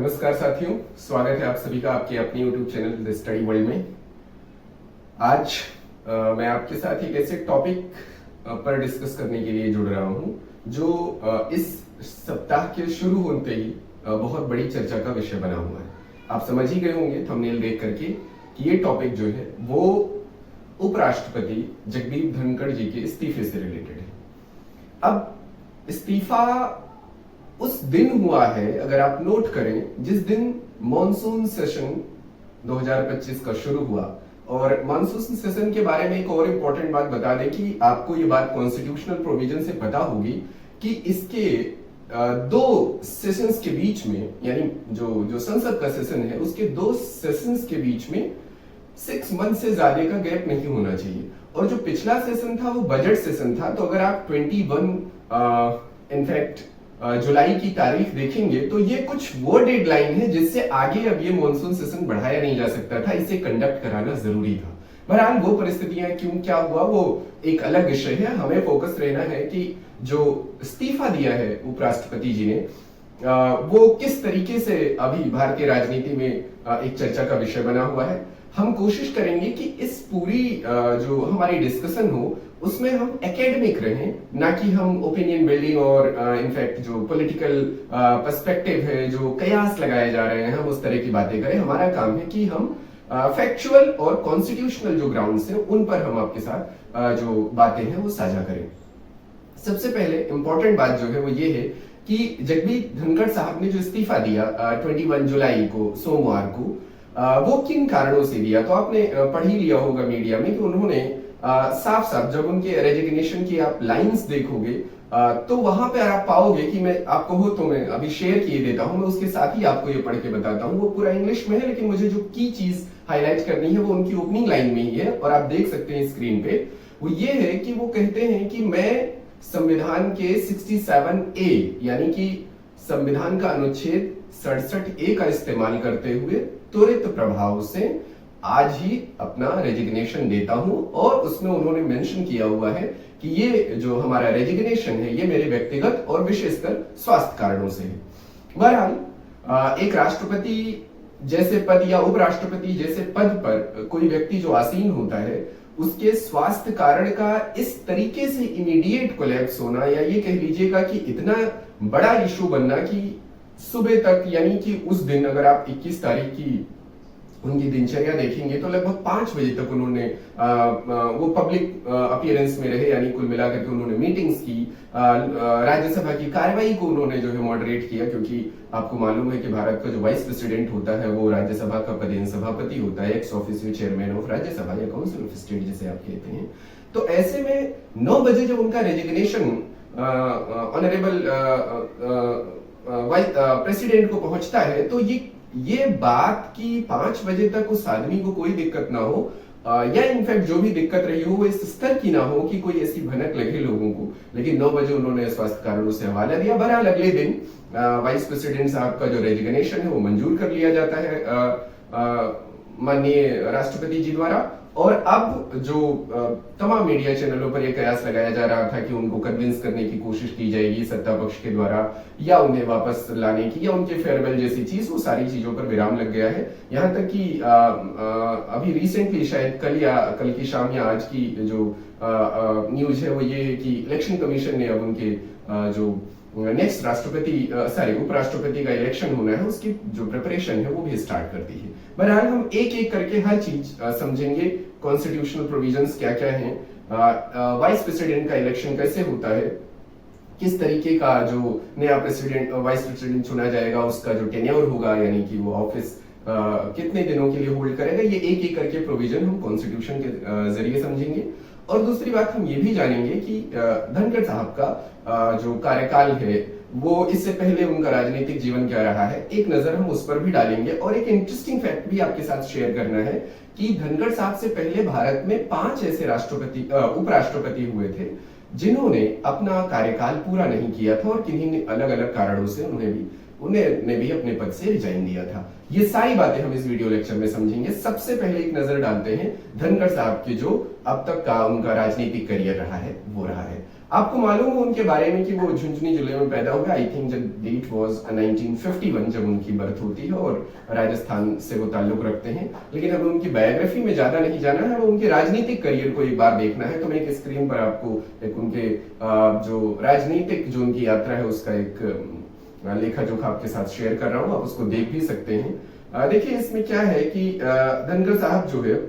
नमस्कार साथियों, स्वागत है आप सभी का आपके अपने YouTube channel the study world में। आज मैं आपके साथ एक ऐसे टॉपिक पर डिस्कस करने के लिए जुड़ रहा हूं जो इस सप्ताह के शुरू होते ही बहुत बड़ी चर्चा का विषय बना हुआ है। आप समझ ही गए होंगे थंबनेल देख करके कि ये टॉपिक जो है वो उपराष्ट्रपति जगदीप धनखड़ जी के इस्तीफे से रिलेटेड है। अब इस्तीफा उस दिन हुआ है, अगर आप नोट करें, जिस दिन मॉनसून सेशन 2025 का शुरू हुआ। और मॉनसून सेशन के बारे में एक और इंपॉर्टेंट बात बता दें कि आपको ये बात कॉन्स्टिट्यूशनल प्रोविजन से पता होगी कि इसके दो सेशंस के बीच में, यानी जो संसद का सेशन है उसके दो सेशंस के बीच में 6 मंथ से ज्यादा का गैप नहीं होना चाहिए। और जो पिछला सेशन था वो बजट सेशन था, तो अगर आप 21 इनफैक्ट जुलाई की तारीख देखेंगे तो ये कुछ वो डेडलाइन है जिससे आगे अब ये मॉनसून सेशन बढ़ाया नहीं जा सकता था, इसे कंडक्ट कराना जरूरी था। बहरहाल वो परिस्थितियां क्यों क्या हुआ वो एक अलग विषय है। हमें फोकस रहना है कि जो इस्तीफा दिया है उपराष्ट्रपति जी ने वो किस तरीके से अभी भारतीय राजनीति में एक चर्चा का विषय बना हुआ है। हम कोशिश करेंगे कि इस पूरी जो हमारी डिस्कशन हो उसमें हम एकेडमिक रहें, ना कि हम ओपिनियन बिल्डिंग और इनफैक्ट जो पॉलिटिकल पर्सपेक्टिव है, जो कयास लगाए जा रहे हैं, हम उस तरह की बातें करें। हमारा काम है कि हम फैक्चुअल और कॉन्स्टिट्यूशनल जो ग्राउंड्स हैं उन पर हम आपके साथ जो बातें हैं वो साझा करें। सबसे पहले इंपॉर्टेंट बात जो है वो ये है कि जगदीप धनखड़ साहब ने जो इस्तीफा दिया 21 जुलाई को, सोमवार को, वो किन कारणों से दिया। तो आपने पढ़ ही लिया होगा मीडिया में कि उन्होंने साफ साफ, जब उनके रेजिग्नेशन की आप लाइंस देखोगे तो वहां पे आप पाओगे कि मैं आपको हो तो मैं अभी शेयर किए देता हूं, मैं उसके साथ ही आपको ये पढ़ के बताता हूं। वो पूरा इंग्लिश में है, लेकिन मुझे जो की चीज हाईलाइट करनी है वो उनकी ओपनिंग लाइन में ही है और आप देख सकते हैं स्क्रीन पे। वो ये है कि वो कहते हैं कि मैं संविधान के 67A यानी कि संविधान का अनुच्छेद 67A का इस्तेमाल करते हुए त्वरित प्रभाव से आज ही अपना रेजिग्नेशन देता हूं। और उसमें उन्होंने मेंशन किया हुआ है कि ये जो हमारा रेजिग्नेशन है ये मेरे व्यक्तिगत और विशेषकर स्वास्थ्य कारणों से है। बहरहाल एक राष्ट्रपति जैसे पद या उपराष्ट्रपति जैसे पद पर कोई व्यक्ति जो आसीन होता है उसके स्वास्थ्य कारण का इस तरीके से इमीडिएट कोलैप्स होना, या ये कह लीजिएगा कि इतना बड़ा इशू बनना कि सुबह तक, यानी कि उस दिन अगर आप 21 तारीख की उनकी दिनचर्या देखेंगे तो लगभग 5 बजे तक उन्होंने वो पब्लिक अपीयरेंस में रहे, यानी कुल मिलाकर के उन्होंने मीटिंग्स की, राज्यसभा की कार्यवाही को उन्होंने जो है मॉडरेट किया, क्योंकि आपको मालूम है कि भारत का जो वाइस प्रेसिडेंट होता है वो राज्यसभा का पदेन सभापति होता है, x officio chairman of Rajya Sabha या काउंसिल ऑफ स्टेट जिसे आप कहते हैं। तो ऐसे में 9 बजे जब उनका रेजिग्नेशन ऑनरेबल वाइस प्रेसिडेंट को पहुंचता है तो ये बात कि 5 बजे तक उस आदमी को कोई दिक्कत ना हो, या इनफैक्ट जो भी दिक्कत रही हो वो इस स्तर की ना हो कि कोई ऐसी भनक लगे लोगों को, लेकिन 9 बजे उन्होंने स्वास्थ्य कारणों से हवाला दिया। बहरहाल अगले दिन वाइस प्रेसिडेंट साहब का जो रेजिग्नेशन है वो मंजूर कर लिया जाता है माननीय राष्ट्रपति जी द्वारा। और अब जो तमाम मीडिया चैनलों पर यह कयास लगाया जा रहा था कि उनको कन्विंस करने की कोशिश की जाएगी सत्ता पक्ष के द्वारा, या उन्हें वापस लाने की, या उनके फेयरवेल जैसी चीज, वो सारी चीजों पर विराम लग गया है। यहाँ तक कि अभी रिसेंटली शायद कल की शाम या आज की जो न्यूज है वो ये है कि इलेक्शन कमीशन ने अब उनके जो नेक्स्ट उपराष्ट्रपति का इलेक्शन होना है उसकी जो प्रिपरेशन है वो भी स्टार्ट कर दी है। बहरहाल हम एक एक करके हर चीज समझेंगे, कॉन्स्टिट्यूशनल प्रोविजंस क्या क्या हैं, वाइस प्रेसिडेंट का इलेक्शन कैसे होता है, किस तरीके का जो नया वाइस प्रेसिडेंट चुना जाएगा उसका जो टेन्योर होगा, यानी कि वो ऑफिस कितने दिनों के लिए होल्ड करेगा, ये एक एक करके प्रोविजन हम कॉन्स्टिट्यूशन के जरिए समझेंगे। और दूसरी बात हम ये भी जानेंगे कि धनखड़ साहब का जो कार्यकाल है वो इससे पहले उनका राजनीतिक जीवन क्या रहा है, एक नजर हम उस पर भी डालेंगे। और एक इंटरेस्टिंग फैक्ट भी आपके साथ शेयर करना है कि धनखड़ साहब से पहले भारत में 5 ऐसे उपराष्ट्रपति हुए थे जिन्होंने अपना कार्यकाल पूरा नहीं किया था, और किन्हीं अलग अलग कारणों से उन्होंने भी अपने पद से रिजाइन दिया था। ये सारी बातें हम इस वीडियो लेक्चर में समझेंगे। सबसे पहले एक नजर डालते हैं धनखड़ साहब के जो अब तक का उनका राजनीतिक करियर रहा है वो रहा है। आपको मालूम हो उनके बारे में कि वो झुंझुनू जिले में पैदा हुए। आई थिंक डेट वाज 1951 जब उनकी बर्थ होती है और राजस्थान से वो ताल्लुक रखते हैं। लेकिन हमें उनकी बायोग्राफी में ज्यादा नहीं जाना है, हमें उनके राजनीतिक करियर को एक बार देखना है। तो मैं एक स्क्रीन पर आपको एक उनके जो राजनीतिक जो उनकी यात्रा है उसका एक लेखा जोखा आपके साथ शेयर कर रहा हूं, आप उसको देख भी सकते हैं। देखिए इसमें क्या है कि धनखड़ साहब जो है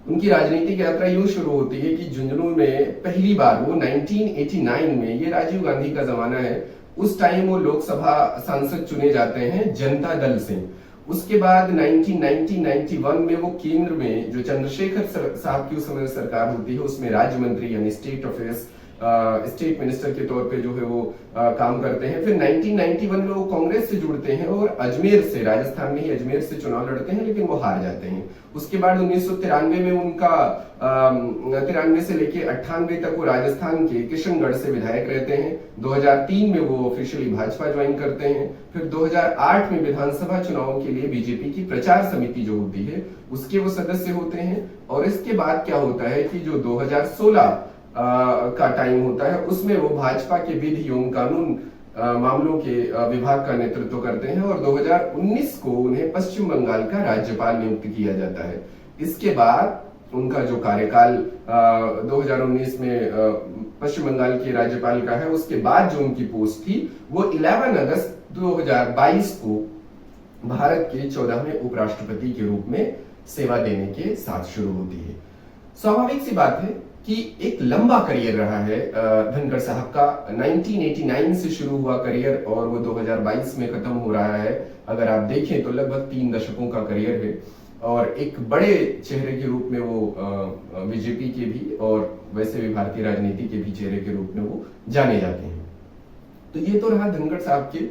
उनकी राजनीतिक यात्रा यूं शुरू होती है कि झुंझुनू में पहली बार वो 1989 में, ये राजीव गांधी का जमाना है, उस टाइम वो लोकसभा सांसद चुने जाते हैं जनता दल से। उसके बाद 1991 में वो केंद्र में जो चंद्रशेखर साहब की उस समय सरकार होती है उसमें राज्य मंत्री यानी स्टेट अफेयर्स स्टेट मिनिस्टर के तौर पे जो है वो काम करते हैं। फिर 1991 में वो कांग्रेस से जुड़ते हैं और अजमेर से, राजस्थान में ही अजमेर से चुनाव लड़ते हैं लेकिन वो हार जाते हैं। उसके बाद 1993 में उनका 93 से लेके 98 तक वो राजस्थान के किशनगढ़ से विधायक रहते हैं। 2003 में वो ऑफिशियली भाजपा ज्वाइन करते हैं। फिर 2008 में विधानसभा चुनाव के लिए बीजेपी की प्रचार समिति जो होती है उसके वो सदस्य होते हैं। और इसके बाद क्या होता है कि जो 2016 का टाइम होता है उसमें वो भाजपा के विधि एवं कानून मामलों के विभाग का नेतृत्व करते हैं और 2019 को उन्हें पश्चिम बंगाल का राज्यपाल नियुक्त किया जाता है। इसके बाद उनका जो कार्यकाल 2019 में पश्चिम बंगाल के राज्यपाल का है, उसके बाद जो उनकी पोस्ट थी वो 11 अगस्त 2022 को भारत के 14वें उपराष्ट्रपति के रूप में सेवा देने के साथ शुरू होती है। स्वाभाविक सी बात है कि एक लंबा करियर रहा है धनखड़ साहब का। 1989 से शुरू हुआ करियर और वो 2022 में खत्म हो रहा है। अगर आप देखें तो लगभग 3 दशकों का करियर है और एक बड़े चेहरे के रूप में वो बीजेपी के भी और वैसे भी भारतीय राजनीति के भी चेहरे के रूप में वो जाने जाते हैं। तो ये तो रहा धनखड़ साहब के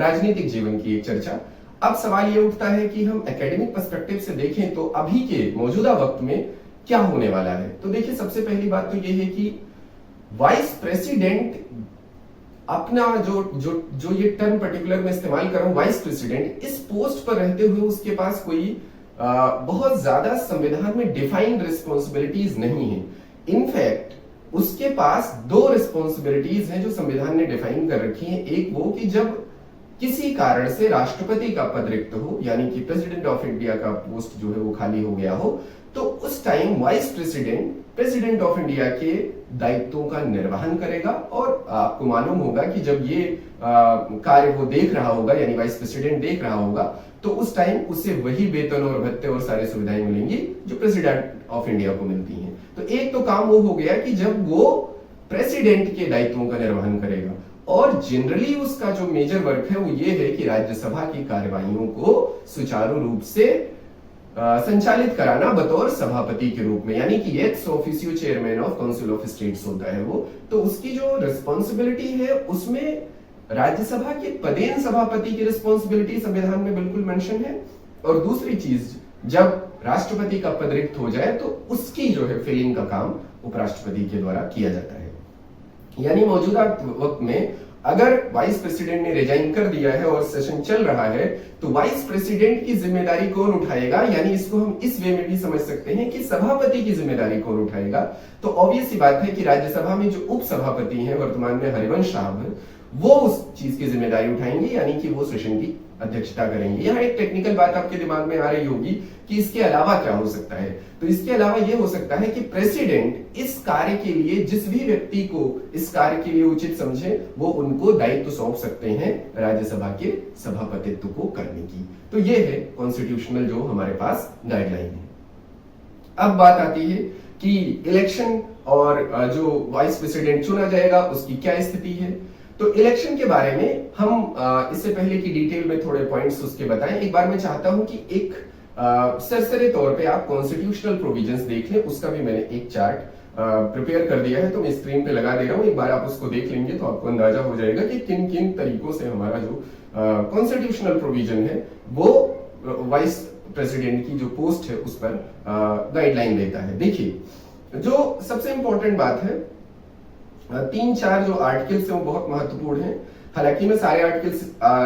राजनीतिक जीवन की एक चर्चा। अब सवाल ये उठता है कि हम एकेडमिक पर्सपेक्टिव से देखें तो अभी के मौजूदा वक्त में क्या होने वाला है। तो देखिए सबसे पहली बात तो ये है कि वाइस प्रेसिडेंट अपना जो ये टर्म पर्टिकुलर में इस्तेमाल कर रहा हूं, वाइस प्रेसिडेंट, इस पोस्ट पर रहते हुए उसके पास कोई बहुत ज्यादा संविधान में डिफाइंड रिस्पॉन्सिबिलिटीज नहीं है। इनफैक्ट उसके पास 2 रिस्पॉन्सिबिलिटीज हैं जो संविधान ने डिफाइन कर रखी हैं। एक वो कि जब किसी कारण से राष्ट्रपति का पद रिक्त हो यानी कि प्रेसिडेंट ऑफ इंडिया का पोस्ट जो है वो खाली हो गया हो, तो उस time vice president president of India के दायित्वों का निर्वहन करेगा। और आपको मालूम होगा कि जब ये कार्य वो देख रहा होगा यानी वाइस प्रेसिडेंट देख रहा होगा तो उस टाइम उसे वही वेतन और भत्ते और सारी सुविधाएं मिलेंगी जो प्रेसिडेंट ऑफ इंडिया को मिलती हैं। तो एक तो काम वो हो गया कि जब वो प्रेसिडेंट के दायित्वों का निर्वहन करेगा। और जनरली उसका जो मेजर वर्क है वो ये है कि राज्यसभा की कार्यवाहियों को सुचारू रूप से संचालित कराना बतौर सभापति के रूप में, यानी कि x officio chairman of council of states होता है वो। तो उसकी जो रिस्पॉन्सिबिलिटी है उसमें राज्यसभा के पदेन सभापति की रिस्पॉन्सिबिलिटी संविधान में बिल्कुल मेंशन है। और दूसरी चीज, जब राष्ट्रपति का पद रिक्त हो जाए तो उसकी जो है फिलिंग का काम उपराष्ट्रपति के द्वारा किया जाता है। यानी मौजूदा वक्त में अगर वाइस प्रेसिडेंट ने रिजाइन कर दिया है और सेशन चल रहा है तो वाइस प्रेसिडेंट की जिम्मेदारी कौन उठाएगा, यानी इसको हम इस वे में भी समझ सकते हैं कि सभापति की जिम्मेदारी कौन उठाएगा। तो ऑब्वियस सी बात है कि राज्यसभा में जो उप सभापति हैं वर्तमान में हरिवंश साहब, वो उस चीज की जिम्मेदारी उठाएंगे यानी कि वो सेशन की अध्यक्षता करेंगे। यहाँ एक टेक्निकल बात आपके दिमाग में आ रही होगी कि इसके अलावा क्या हो सकता है। तो इसके अलावा यह हो सकता है कि प्रेसिडेंट इस कार्य के लिए जिस भी व्यक्ति को इस कार्य के लिए उचित समझे वो उनको दायित्व सौंप सकते हैं राज्यसभा के सभापतित्व को करने की। तो यह है कॉन्स्टिट्यूशनल जो हमारे पास गाइडलाइन है। अब बात आती है कि इलेक्शन और जो वाइस प्रेसिडेंट चुना जाएगा उसकी क्या स्थिति है। तो इलेक्शन के बारे में हम इससे पहले की डिटेल में थोड़े पॉइंट्स उसके बताएं। एक बार मैं चाहता हूं कि एक सरसरे तौर पे आप कॉन्स्टिट्यूशनल प्रोविजंस देख लें, उसका भी मैंने एक चार्ट प्रिपेयर कर दिया है तो मैं स्क्रीन पे लगा दे रहा हूं। एक बार आप उसको देख लेंगे तो आपको अंदाजा हो जाएगा कि किन किन तरीकों से हमारा जो कॉन्स्टिट्यूशनल प्रोविजन है वो वाइस प्रेसिडेंट की जो पोस्ट है उस पर गाइडलाइन देता है। देखिए जो सबसे इंपॉर्टेंट बात है, 3-4 जो आर्टिकल्स हैं वो बहुत महत्वपूर्ण हैं। हालांकि मैं सारे आर्टिकल्स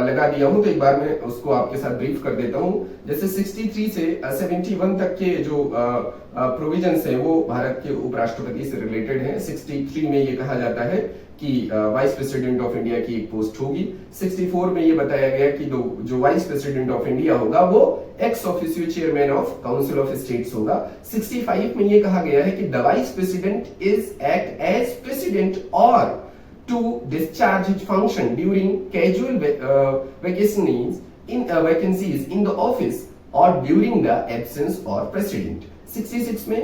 लगा दिया हूं, तो एक बार मैं उसको आपके साथ ब्रीफ कर देता हूं। जैसे 63 से 71 तक के जो प्रोविजंस है वो भारत के उपराष्ट्रपति से रिलेटेड हैं। 63 में ये कहा जाता है कि वाइस प्रेसिडेंट ऑफ इंडिया की एक पोस्ट होगी। 64 में ये बताया गया कि जो वाइस प्रेसिडेंट ऑफ इंडिया होगा वो ex officio chairman of council of states होगा। 65 में ये कहा गया है कि the vice president is act as president और to discharge its function during casual vacancies in the office or during the absence or president। 66 में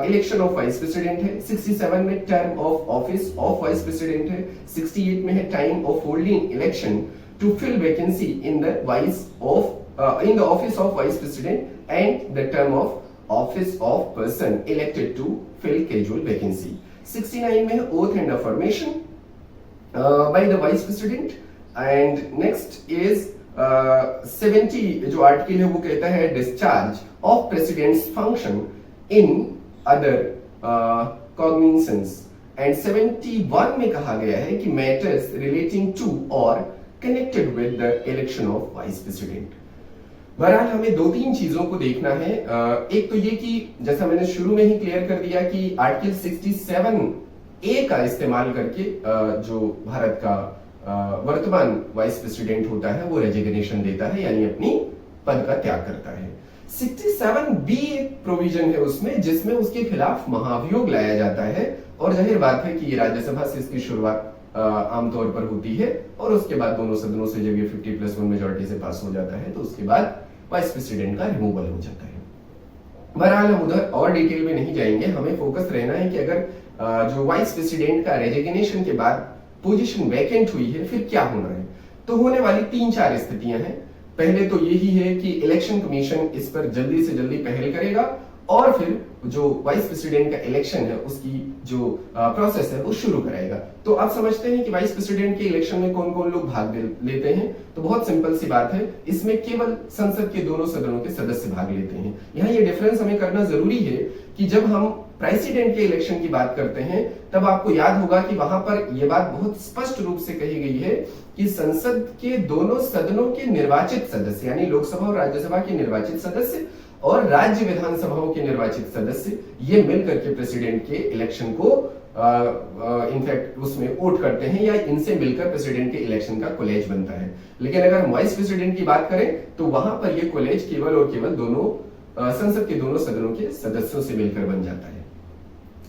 इलेक्शन ऑफ वाइस प्रेसिडेंट है। 67 में term of office of vice president है। 68 में है time of holding election to fill vacancy in the office of vice president and the term of office of person elected to fill casual vacancy. 69 में है oath and affirmation by the vice president। and next is 70 जो article है वो कहता है discharge of president's function in other cognizance. And 71 में कहा गया है कि मैटर्स रिलेटिंग टू और connected with the election of vice president. बहरहाल हमें दो तीन चीजों को देखना है। एक तो ये कि जैसा मैंने शुरू में ही क्लियर कर दिया कि आर्टिकल 67 ए का इस्तेमाल करके जो भारत का वर्तमान वाइस प्रेसिडेंट होता है वो रेजिग्नेशन देता है, यानी अपनी पद का त्याग करता है। 67 बी एक प्रोविजन है उसमें जिसमें उसके खिलाफ महाभियोग लाया जाता है, और जाहिर बात है कि ये राज्यसभा से इसकी शुरुआत आमतौर पर होती है और उसके बाद दोनों सदनों से जब ये 50+1 मेजोरिटी से पास हो जाता है तो उसके बाद वाइस प्रेसिडेंट का रिमूवल हो जाता है। बहरहाल हम उधर और डिटेल में नहीं जाएंगे, हमें फोकस रहना है कि अगर जो वाइस प्रेसिडेंट का रेजिग्नेशन के बाद पोजीशन वैकेंट हुई है फिर क्या होना है। तो होने वाली 3-4 स्थितियां हैं। पहले तो यही है कि इलेक्शन कमीशन इस पर जल्दी से जल्दी पहल करेगा और फिर जो वाइस प्रेसिडेंट का इलेक्शन है उसकी जो प्रोसेस है वो शुरू कराएगा। तो आप समझते हैं कि वाइस प्रेसिडेंट के इलेक्शन में कौन कौन लोग भाग लेते हैं। तो बहुत सिंपल सी बात है, इसमें केवल संसद के दोनों सदनों के सदस्य भाग लेते हैं। यहाँ ये डिफरेंस हमें करना जरूरी है कि जब हम प्रेसिडेंट के इलेक्शन की बात करते हैं तब आपको याद होगा कि वहां पर यह बात बहुत स्पष्ट रूप से कही गई है कि संसद के दोनों सदनों के निर्वाचित सदस्य यानी लोकसभा और राज्यसभा के निर्वाचित सदस्य और राज्य विधानसभाओं के निर्वाचित सदस्य ये मिलकर के प्रेसिडेंट के इलेक्शन को इनफैक्ट उसमें वोट करते हैं या इनसे मिलकर प्रेसिडेंट के इलेक्शन का कॉलेज बनता है। लेकिन अगर हम वाइस प्रेसिडेंट की बात करें तो वहां पर यह कॉलेज केवल और केवल दोनों संसद के दोनों सदनों के सदस्यों से मिलकर बन जाता है।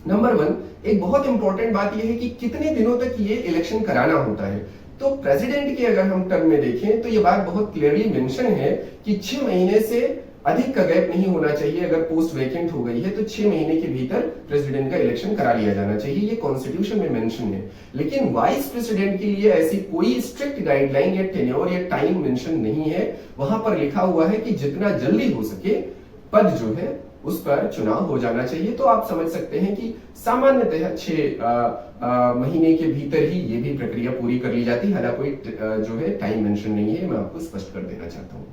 नंबर 1 एक बहुत इंपॉर्टेंट बात यह है कि कितने दिनों तक ये इलेक्शन कराना होता है। तो प्रेसिडेंट की अगर हम टर्म में देखें तो ये बात बहुत क्लियरली मेंशन है कि 6 महीने से अधिक का गैप नहीं होना चाहिए। अगर पोस्ट वैकेंट हो गई है तो 6 महीने के भीतर प्रेसिडेंट का इलेक्शन करा लिया जाना चाहिए, ये कॉन्स्टिट्यूशन में मेंशन है। लेकिन वाइस प्रेसिडेंट के लिए ऐसी कोई स्ट्रिक्ट गाइडलाइन या टेन्योर या टाइम मेंशन नहीं है। वहां पर लिखा हुआ है कि जितना जल्दी हो सके पद जो है उस पर चुनाव हो जाना चाहिए। तो आप समझ सकते हैं कि सामान्यतः 6 महीने के भीतर ही ये भी प्रक्रिया पूरी कर ली जाती है। हालांकि कोई जो है टाइम मेंशन नहीं है, मैं आपको स्पष्ट कर देना चाहता हूं।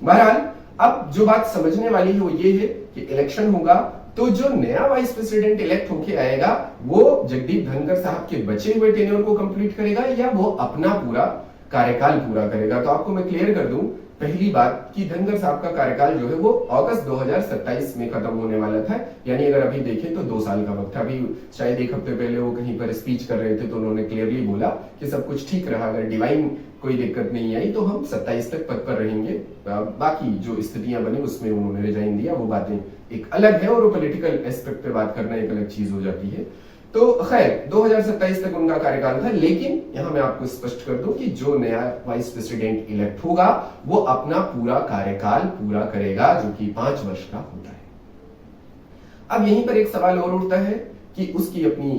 बहरहाल अब जो बात समझने वाली है वो ये है कि इलेक्शन होगा तो जो नया वाइस प्रेसिडेंट इलेक्ट होके आएगा वो जगदीप धनखड़ साहब के बचे हुए टेन्योर को कंप्लीट करेगा या वो अपना पूरा कार्यकाल पूरा करेगा। तो आपको मैं क्लियर कर दूं, पहली बात कि धनखड़ साहब का कार्यकाल जो है वो अगस्त 2027 में खत्म होने वाला था, यानी अगर अभी देखें तो 2 साल का वक्त था। अभी शायद एक हफ्ते पहले वो कहीं पर स्पीच कर रहे थे तो उन्होंने क्लियरली बोला कि सब कुछ ठीक रहा, अगर डिवाइन कोई दिक्कत नहीं आई तो हम 27 तक पद पर रहेंगे। बाकी जो स्थितियां बनी उसमें उन्होंने रिजाइन दिया, वो बातें एक अलग है और वो पॉलिटिकल एस्पेक्ट पे बात करना एक अलग चीज हो जाती है। तो खैर 2027 तक उनका कार्यकाल था, लेकिन यहां मैं आपको स्पष्ट कर दूं कि जो नया वाइस प्रेसिडेंट इलेक्ट होगा वो अपना पूरा कार्यकाल पूरा करेगा जो कि 5 वर्ष का होता है। अब यहीं पर एक सवाल और उठता है कि उसकी अपनी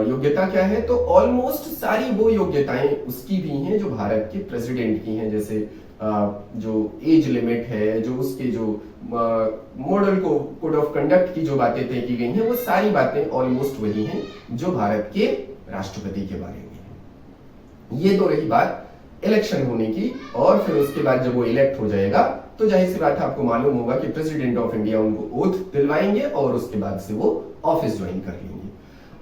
योग्यता क्या है। तो ऑलमोस्ट सारी वो योग्यताएं उसकी भी हैं जो भारत के प्रेसिडेंट की हैं, जैसे जो एज लिमिट है, जो उसके जो मॉडल कोड ऑफ कंडक्ट की जो बातें तय की गई हैं वो सारी बातें ऑलमोस्ट वही हैं जो भारत के राष्ट्रपति के बारे में है। ये तो रही बात इलेक्शन होने की, और फिर उसके बाद जब वो इलेक्ट हो जाएगा तो जाहिर सी बात है आपको मालूम होगा कि प्रेसिडेंट ऑफ इंडिया उनको ओथ दिलवाएंगे और उसके बाद से वो ऑफिस ज्वाइन कर लेंगे।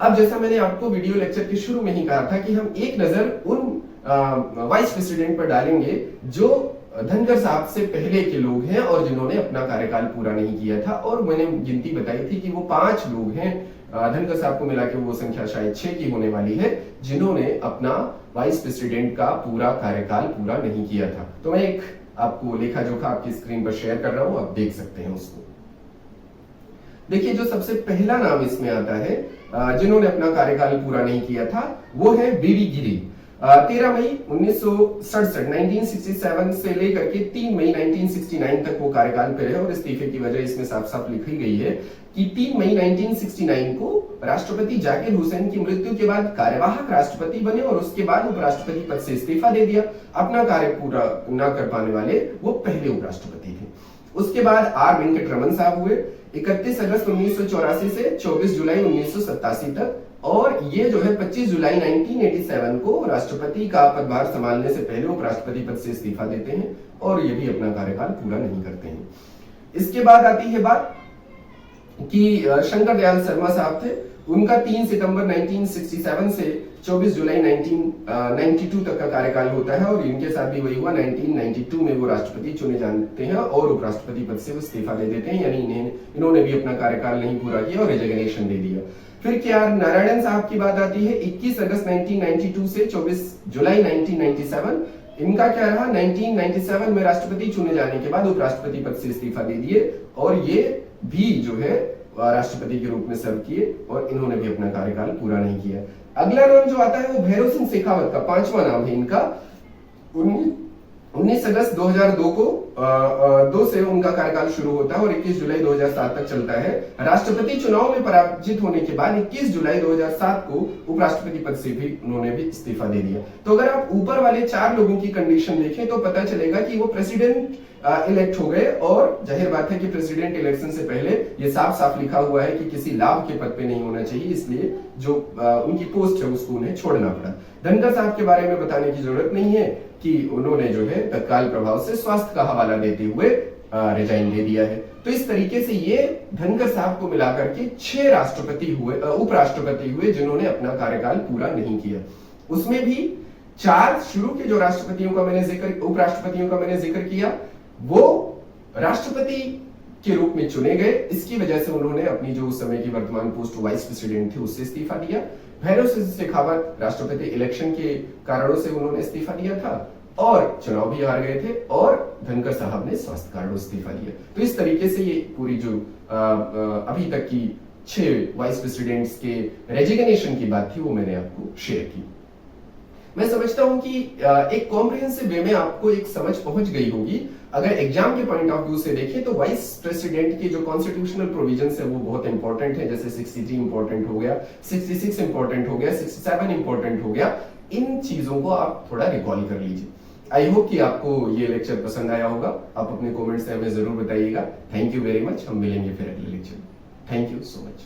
अब जैसा मैंने आपको वीडियो लेक्चर के शुरू में ही कहा था कि हम एक नजर उन वाइस प्रेसिडेंट पर डालेंगे जो धनखड़ साहब से पहले के लोग हैं और जिन्होंने अपना कार्यकाल पूरा नहीं किया था। और मैंने गिनती बताई थी कि वो 5 लोग हैं, धनखड़ साहब को मिला के वो संख्या शायद 6 की होने वाली है, जिन्होंने अपना वाइस प्रेसिडेंट का पूरा कार्यकाल पूरा नहीं किया था। तो मैं एक आपको लेखा जोखा आपकी स्क्रीन पर शेयर कर रहा हूं, आप देख सकते हैं उसको। देखिए, जो सबसे पहला नाम इसमें आता है जिन्होंने अपना कार्यकाल पूरा नहीं किया था, वो है बीवी गिरी। 13 मई 1967 से लेकर के 3 मई 1969 तक वो कार्यकाल पे रहे और इस्तीफे की वजह इसमें साफ साफ लिखी गई है कि 3 मई 1969 को राष्ट्रपति जाकिर हुसैन की मृत्यु के बाद कार्यवाहक राष्ट्रपति बने और उसके बाद उपराष्ट्रपति पद से इस्तीफा दे दिया। अपना कार्य पूरा न कर पाने वाले वो पहले उपराष्ट्रपति थे। उसके बाद आर वेंकट रमन साहब हुए 31 अगस्त 1984 से 24 जुलाई 1987 तक, और ये जो है 25 जुलाई 1987 को राष्ट्रपति का पदभार संभालने से पहले उपराष्ट्रपति पद से इस्तीफा देते हैं और ये भी अपना कार्यकाल पूरा नहीं करते हैं। इसके बाद आती है बात कि शंकर दयाल शर्मा साहब थे, उनका 3 सितंबर 1967 से 24 जुलाई 1992 तक का कार्यकाल होता है और इनके साथ भी वही हुआ। 1992 में वो राष्ट्रपति चुने जाते हैं और उपराष्ट्रपति पद से वो इस्तीफा दे देते हैं, यानी इन्होंने भी अपना कार्यकाल नहीं पूरा किया और रेजिग्नेशन दे दिया। फिर के आर नारायणन साहब की बात आती है 21 अगस्त 1992 से 24 जुलाई 1997। इनका क्या रहा, 1997 में राष्ट्रपति चुने जाने के बाद उपराष्ट्रपति पद से इस्तीफा दे दिए और ये भी जो है राष्ट्रपति के रूप में सर्व किए और इन्होंने भी अपना कार्यकाल पूरा नहीं किया। अगला नाम जो आता है वो भैरव सिंह शेखावत का 5वां नाम है इनका। 19 अगस्त 2002 को 2 से उनका कार्यकाल शुरू होता है और 21 जुलाई 2007 तक चलता है। राष्ट्रपति चुनाव में पराजित होने के बाद 21 जुलाई 2007 को उपराष्ट्रपति पद से भी उन्होंने भी इस्तीफा दे दिया। तो अगर आप ऊपर वाले 4 लोगों की कंडीशन देखें तो पता चलेगा कि वो प्रेसिडेंट इलेक्ट हो गए और जाहिर बात है कि प्रेसिडेंट इलेक्शन से पहले ये साफ साफ लिखा हुआ है कि किसी लाभ के पद पे नहीं होना चाहिए, इसलिए जो उनकी पोस्ट है उसको उन्हें छोड़ना पड़ा। धनखड़ साहब के बारे में बताने की जरूरत नहीं है कि उन्होंने जो है तत्काल प्रभाव से स्वास्थ्य का हवाला देते हुए रिजाइन दे दिया है। तो इस तरीके से ये धनखड़ साहब को मिलाकर के 6 राष्ट्रपति हुए, उपराष्ट्रपति हुए जिन्होंने अपना कार्यकाल पूरा नहीं किया। उसमें भी 4 शुरू के जो राष्ट्रपतियों का उपराष्ट्रपतियों का मैंने जिक्र किया, वो राष्ट्रपति के रूप में चुने गए। इसकी वजह से उन्होंने अपनी जो उस समय की वर्तमान पोस्ट वाइस प्रेसिडेंट थी उससे इस्तीफा दिया। भैरव सिंह शेखावत राष्ट्रपति इलेक्शन के कारणों से उन्होंने इस्तीफा दिया था और चुनाव भी हार गए थे, और धनखड़ साहब ने स्वास्थ्य कारणों से इस्तीफा दिया। तो इस तरीके से ये पूरी जो अभी तक की 6 वाइस प्रेसिडेंट्स के रेजिग्नेशन की बात थी वो मैंने आपको शेयर की। मैं समझता हूं कि एक कॉम्प्रिहेंसिव वे में आपको एक समझ पहुंच गई होगी। अगर एग्जाम के पॉइंट ऑफ व्यू से देखें तो वाइस प्रेसिडेंट के जो कॉन्स्टिट्यूशनल प्रोविजंस है वो बहुत इंपॉर्टेंट है, जैसे 63 इंपॉर्टेंट हो गया, 66 इंपॉर्टेंट हो गया, 67 इंपॉर्टेंट हो गया। इन चीजों को आप थोड़ा रिकॉल कर लीजिए। आई होप कि आपको ये लेक्चर पसंद आया होगा। आप अपने कमेंट्स से हमें जरूर बताइएगा। Thank you very much. हम मिलेंगे फिर अगले लेक्चर में। Thank you so much.